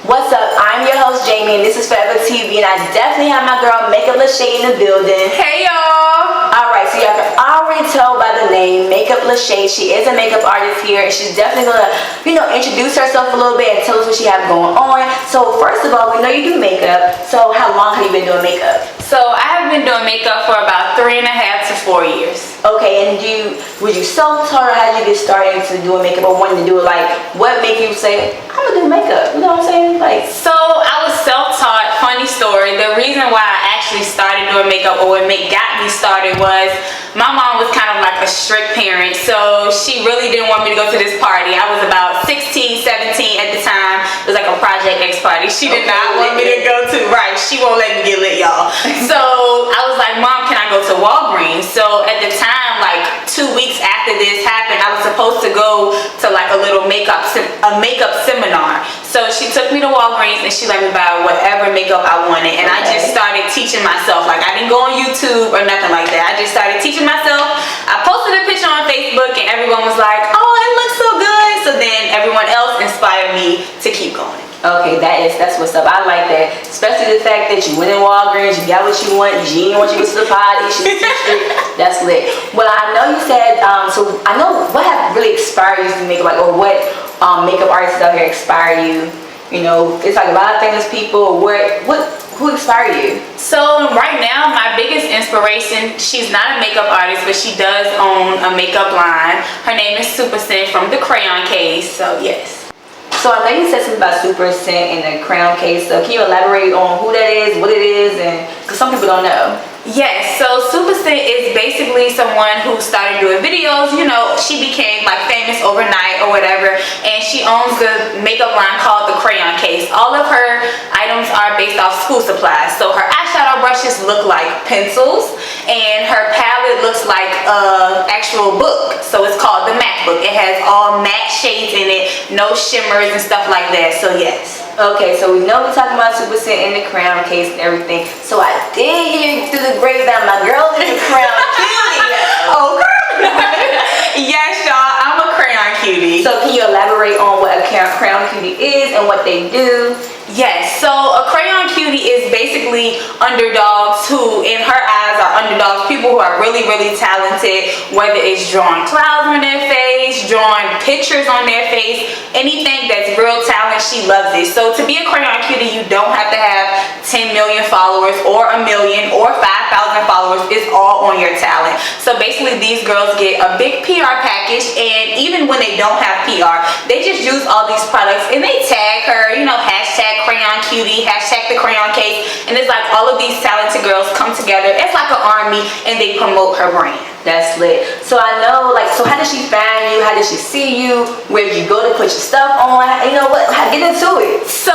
What's up? I'm your host Jamie and this is ForeverTv and I definitely have my girl MakeupLeshay in the building. Hey y'all! Alright, so y'all can already tell by the name MakeupLeshay. She is a makeup artist here and she's definitely gonna, introduce herself a little bit and tell us what she has going on. So first of all, we know you do makeup. So how long have you been doing makeup? So I have been doing makeup for about 3.5 to 4 years. Okay, and was you self-taught or how did you get started into doing makeup or wanting to do it? Like, what made you say, I'm gonna do makeup? You know what I'm saying? So I was self-taught. Funny story. The reason why I actually started doing makeup or what got me started was my mom was kind of like a strict parent. So she really didn't want me to go to this party. I was about 16, 17 at the time. It was like a Project X party. She did not want me to go to. Right. She won't let me get lit, y'all. So I was like, Mom, can I go to Walgreens? So at the time, like 2 weeks after this happened, I was supposed to go to like a little makeup seminar. So she took me to Walgreens and she let me buy whatever makeup I wanted. And I just started teaching myself. Like I didn't go on YouTube or nothing like that. I just started teaching myself. I posted a picture on Facebook and everyone was like, oh, it looks so good. So then everyone else inspired me to keep going. Okay, that's what's up. I like that. Especially the fact that you went in Walgreens, you got what you want, Jean wants you to go to the party, she's that's lit. Well, I know you said, so I know what have really inspired you to make like, or what makeup artists out here inspire you? You know, it's like a lot of famous people. Who inspired you? So right now, my biggest inspiration, she's not a makeup artist, but she does own a makeup line. Her name is Super Sin from the Crayon Case, so yes. So I know you said something about Super Scent and the Crown Case. So can you elaborate on who that is, what it is, and because some people don't know? Yes, so Super Scent is basically someone who started doing videos. You know, she became like famous overnight or whatever, and she owns the makeup line called the Crayon Case. All of her items are based off school supplies. So her eyeshadow brushes look like pencils, and her palette looks like an actual book. So it's called the Mac Book. It has all matte shades in it, no shimmers and stuff like that. So yes. Okay, so we know we're talking about Super Scent in the Crown Case and everything. So I did hear through the grapevine, my girl is a Crown Cutie. Oh, girl. Yes, y'all, I'm a Crayon Cutie. So can you elaborate on what a Crown Cutie is and what they do? Yes, so a Crayon Cutie is basically underdogs who, in her eyes, are underdogs. People who are really, really talented, whether it's drawing clouds on their face, drawing pictures on their face, anything that's real talent, she loves it. So to be a Crayon Cutie, you don't have to have 10 million followers or 1 million or 5,000 followers. It's all on your talent. So basically, these girls get a big PR package, and even when they don't have PR, they just use all these products and they tag her, you know, hashtag Crayon Cutie, hashtag the Crayon Case, and it's like all of these talented girls come together. It's like an army and they promote her brand. That's lit. So I know, like, so how did she find you? How did she see you? Where did you go to put your stuff on? You know what? Get into it. So,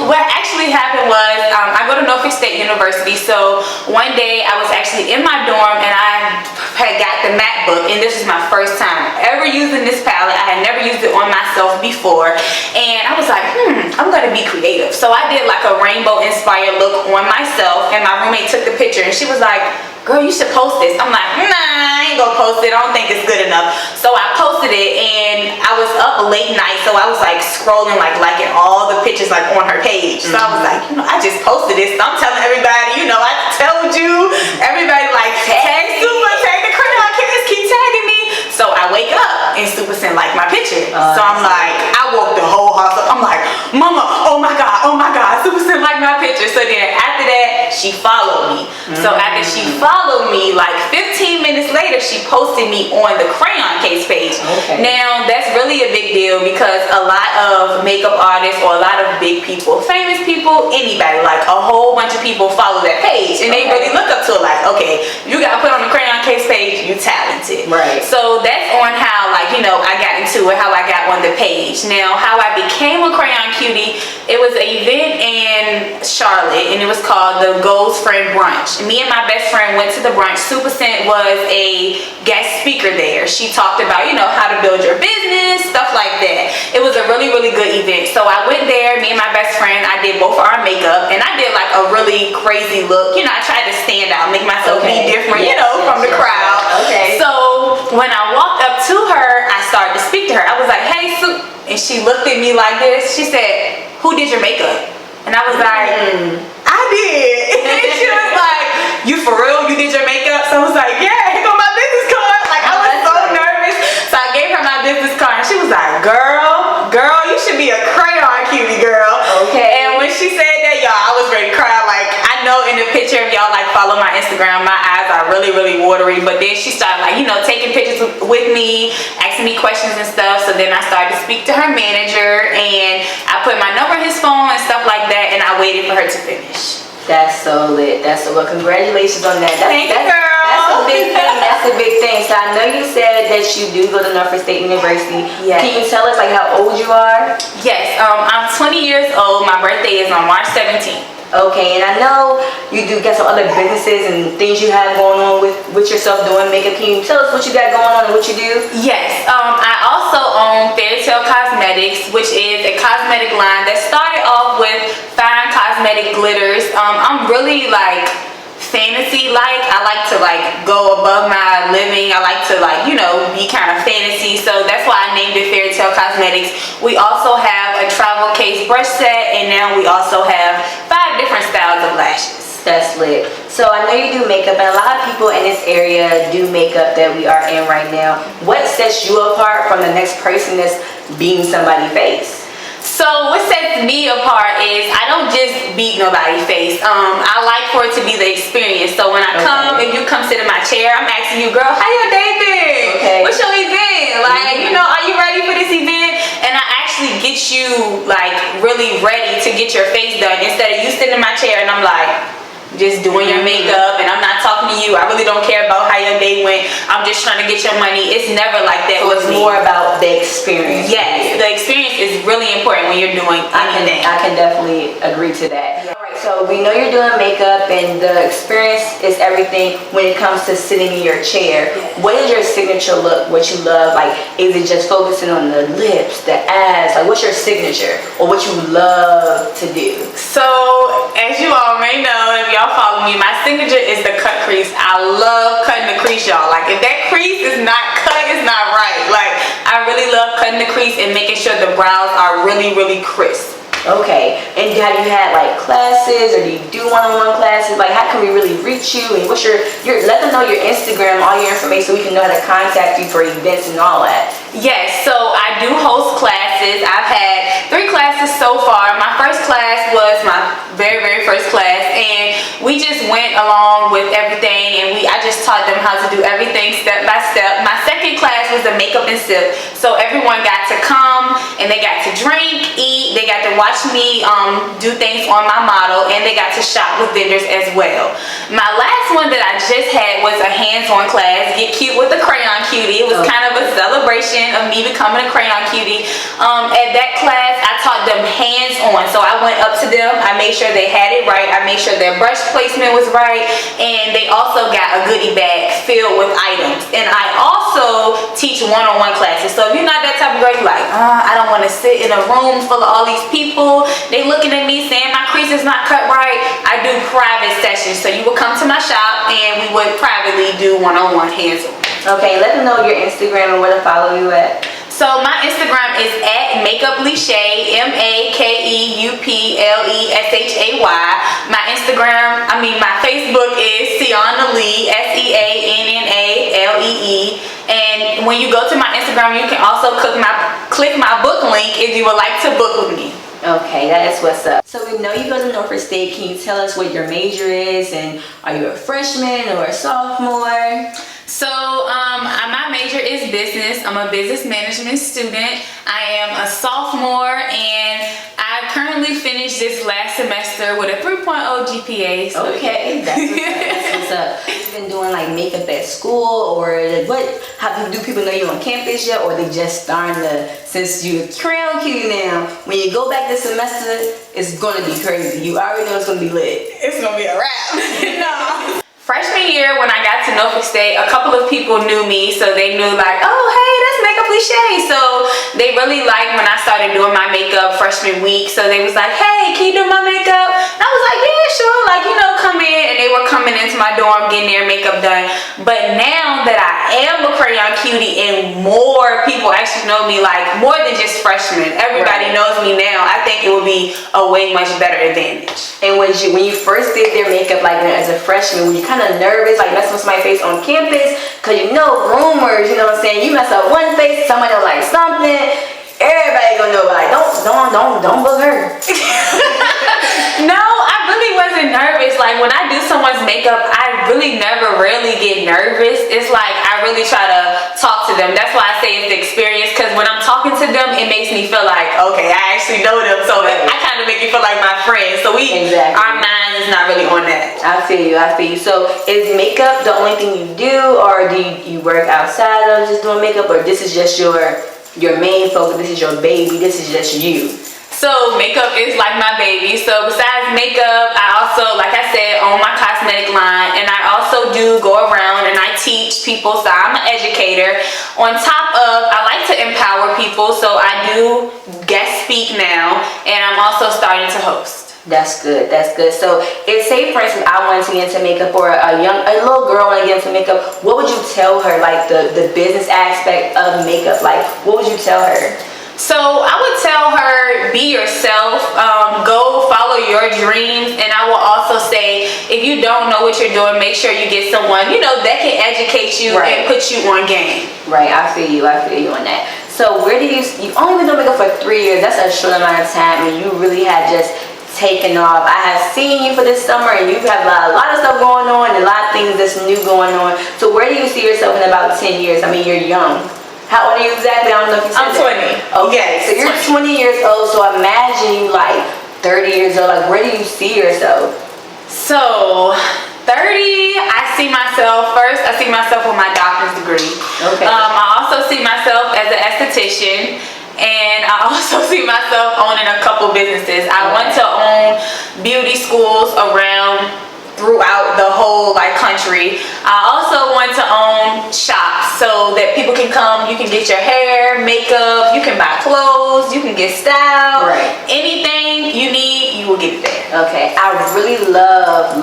what actually happened was, I go to Norfolk State University. So one day I was actually in my dorm and I had got the Mac Book, and this was my first time ever using this palette. I had never used it on myself before, and I was like, I'm gonna be creative. So I did like a rainbow inspired look on myself, and my roommate took the picture and she was like, girl, you should post this. I'm like, nah, I ain't gonna post it. I don't think it's good enough. So I posted it, and I was up late night, so I was like scrolling, like liking all the pictures like on her page. So I was like, I just posted this. So I'm telling everybody, I told you. Everybody like, tag Super, tag the Crayon Case, keep tagging me. So I wake up and Super Scent like my picture. So I'm like, I woke the whole house up. I'm like, Mama, oh my God, Super Scent like my picture. So then after that, she followed me. So after she followed me, like 15 minutes later, she posted me on the Crayon Case page. Okay. Now that's really a big deal because a lot of makeup artists or a lot of big people, famous people, anybody, like a whole bunch of people follow that page, and they really look up to it like, okay, you got put on the Crayon Case page, you talented. Right. So that's on how, like, I got into it, how I got on the page. Now, how I became a Crayon Cutie, it was an event in Charlotte, and it was called the Gold's Friend Brunch. Me and my best friend went to the brunch. Super Scent was a guest speaker there. She talked about, how to build your business, stuff like that. It was a really, really good event. So I went there, me and my best friend, I did both of our makeup, and I did like a really crazy look. I tried to stand out, make myself be different, from the crowd. Okay. So when I walked up to her, I started to speak to her. I was like, hey, Sue. And she looked at me like this. She said, who did your makeup? And I was like, I did. And she was like, you for real? You did your makeup? So I was like, yeah, here go my business card. Like, I was so nervous. So I gave her my business card and she was like, girl, you should be a crayon cutie, girl. Okay. And when she said that, y'all, I was ready to cry. Like, I know in the picture, if y'all like follow my Instagram, my eyes are really, really watery. But then she started like, you know, taking pictures with me, asking me questions and stuff. So then I started to speak to her manager and I put my number in his phone and stuff like that. And I waited for her to finish. That's so lit. That's so well. Congratulations on that. Thank you, girl. That's a big thing. That's a big thing. So I know you said that you do go to Norfolk State University. Yes. Can you tell us like how old you are? Yes. I'm 20 years old. My birthday is on March 17th. Okay, and I know you do get some other businesses and things you have going on with yourself doing makeup. Can you tell us what you got going on and what you do? Yes, I also own ForeverTv Cosmetics, which is a cosmetic line that started off with fine cosmetic glitters. I'm really like fantasy I like to like go above my living. I like to like, you know, be kind of fantasy, so that's why I named it ForeverTv Cosmetics. We also have a travel case brush set, and now we also have 5 different styles of lashes. That's lit. So I know you do makeup, and a lot of people in this area do makeup that we are in right now. What sets you apart from the next person that's being somebody's face? So what sets me apart is I don't just beat nobody's face. I like for it to be the experience. So when I come, if you come sit in my chair, I'm asking you, girl, how your day been? Okay. What's your event? Like, you know, are you ready for this event? And I actually get you like really ready to get your face done instead of you sitting in my chair and I'm like just doing your makeup and I'm not talking to you. I really don't care about how your day went. I'm just trying to get your money. It's never like that. So it's more about the experience. Yes, the experience is really important when you're doing anything. I can definitely agree to that. Yeah. All right, so we know you're doing makeup and the experience is everything when it comes to sitting in your chair. What is your signature look? What you love? Like, is it just focusing on the lips, the eyes? Like, what's your signature or what you love to do? So, as you all may know, if y'all follow me, my signature is the cut crease. I love cutting the crease, y'all. Like, if that crease is not cut, it's not right. Like, I really love cutting the crease and making sure the brows are really, really crisp. Okay, and have you had like classes or do you do one-on-one classes? Like, how can we really reach you and what's your let them know your Instagram, all your information, so we can know how to contact you for events and all that. Yes, so I do host classes. I've had 3 classes so far. My first class was my very, very first class, and we just went along with everything, and I just taught them how to do everything step by step. My second class was the makeup and sip, so everyone got to come and they got to drink, eat, they got to watch me do things on my model, and they got to shop with vendors as well. My last one that I just had was a hands-on class, Get Cute with the Crayon Cutie. It was kind of a celebration of me becoming a crayon cutie. At that class, I taught them hands-on, so I went up to them, I made sure they had it right, I made sure their brush placement was right, and they also got a goodie bag filled with items. And I also teach one-on-one classes, so if you're not that type of girl, you're like, I don't want to sit in a room full of all these people, they looking at me saying my crease is not cut right, I do private sessions, so you would come to my shop and we would privately do one-on-one hands-on. Okay, let them know your Instagram and where to follow you at. So my Instagram is at MakeupLeshay, MakeupLeshay. My Facebook is Sienna Lee, SeannaLee. And when you go to my Instagram, you can also click my book link if you would like to book with me. Okay, that is what's up. So we know you go to Norfolk State. Can you tell us what your major is, and are you a freshman or a sophomore? So my major is business. I'm a business management student. I am a sophomore, and I currently finished this last semester with a 3.0 GPA. So okay, that's what's up. You've been doing like makeup at school, or what? How do people know you on campus yet, or they just starting to? Since you're crayon cutie now, when you go back this semester, it's gonna be crazy. You already know it's gonna be lit. It's gonna be a wrap. No. Freshman year, when I got to Norfolk State, a couple of people knew me, so they knew like, oh, hey, that's MakeupLeshay. So they really liked when I started doing my makeup freshman week. So they was like, hey, can you do my makeup? And I was like, yeah, sure. Like, you know, come in. And they were coming into my dorm getting their makeup done. But now that I am a crayon cutie and more people actually know me, like more than just freshmen, everybody knows me now, I think it would be a way much better advantage. And when you first did their makeup, like as a freshman, were you kind of nervous, like messing with somebody's face on campus? Cause you know rumors, you know what I'm saying? You mess up one face, somebody will like something. Everybody gonna know about it. Don't book her. No, I really wasn't nervous. Like when I do someone's makeup, I really never really get nervous. It's like I really try to talk to them. That's why I say it's the experience, because when I'm talking to them, it makes me feel like, okay, I actually know them. So I kind of make you feel like my friend. So our mind is not really on that. I feel you. So is makeup the only thing you do, or do you work outside of just doing makeup, or this is just your main focus, this is your baby, this is just you? So makeup is like my baby. So besides makeup, I also, like I said, own my cosmetic line, and I also do go around and I teach people. So I'm an educator. On top of, I like to empower people. So I do guest speak now, and I'm also starting to host. That's good. So if, say for instance, I wanted to get into makeup, or a little girl wanted to get into makeup, what would you tell her, like the business aspect of makeup? Like, what would you tell her? So I would tell her, be yourself, go follow your dreams. And I will also say, if you don't know what you're doing, make sure you get someone, you know, that can educate you and put you on game. Right, I feel you on that. So where do you only been doing makeup for 3 years? That's a short amount of time, and you really had just taken off. I have seen you for this summer, and you have a lot of stuff going on, and a lot of things that's new going on. So where do you see yourself in about 10 years? I mean, you're young. How old are you exactly? I don't know if you said I'm 20. Okay, so you're 20 years old, so imagine you like 30 years old. Like, where do you see yourself? So 30, I see myself with my doctor's degree. Okay. I also see myself as an esthetician, and I also see myself owning a couple businesses. I want to own beauty schools throughout the whole country. I also want to own shops so that people can come, you can get your hair, makeup, you can buy clothes, you can get styled. Right. Anything you need, you will get it there. Okay, I really love.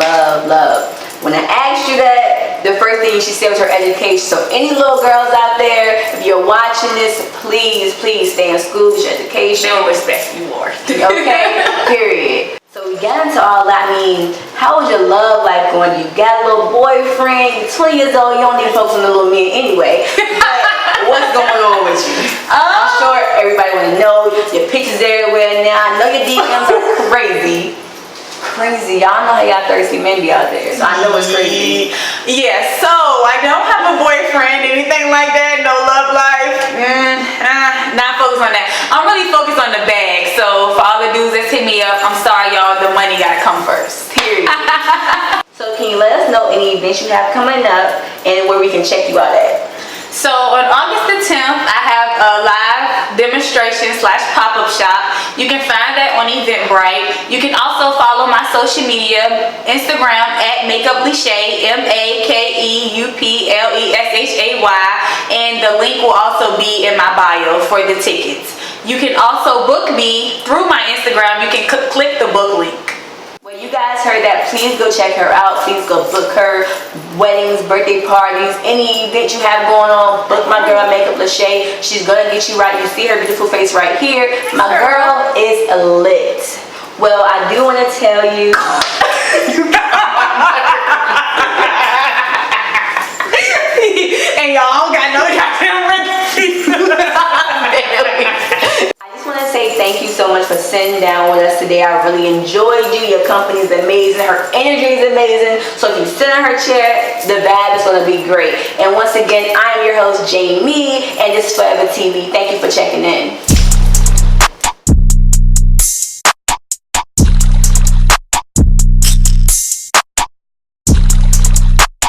When I asked you that, the first thing she said was her education. So any little girls out there, if you're watching this, please stay in school, get your education. They'll respect you more. Okay, period. So we got into all that. I mean, how was your love life going? You got a little boyfriend, you're 20 years old, you don't need folks on the little men anyway. But what's going on with you? I'm sure everybody want to know. Your pictures everywhere now. I know your DMs are crazy. Y'all know how y'all thirsty men be out there, so I know it's crazy. Yeah, so I don't have a boyfriend, anything like that, no love life. Not focused on that. I'm really focused on the bag. So for all the dudes that hit me up, I'm sorry y'all, the money gotta come first. Period. So can you let us know any events you have coming up and where we can check you out at? So on August the 10th, I have a live demonstration / pop-up shop. You can find that on Eventbrite. You can also follow my social media, Instagram at MakeupLeshay, MakeupLeshay, and the link will also be in my bio for the tickets. You can also book me through my Instagram. You can click the book link. Well, you guys heard that. Please go check her out. Please go book her. Weddings, birthday parties, any event you have going on, book my girl MakeupLeshay. She's gonna get you right. You see her beautiful face right here. My girl is lit. Well, I do want to tell you. And y'all got no goddamn I just want to say thank you so much for sitting down with us today. I really enjoyed you. Your company is amazing. Her energy is amazing. So if you sit in her chair, the vibe is going to be great. And once again, I am your host, Jamie, and this is ForeverTv. Thank you for checking in.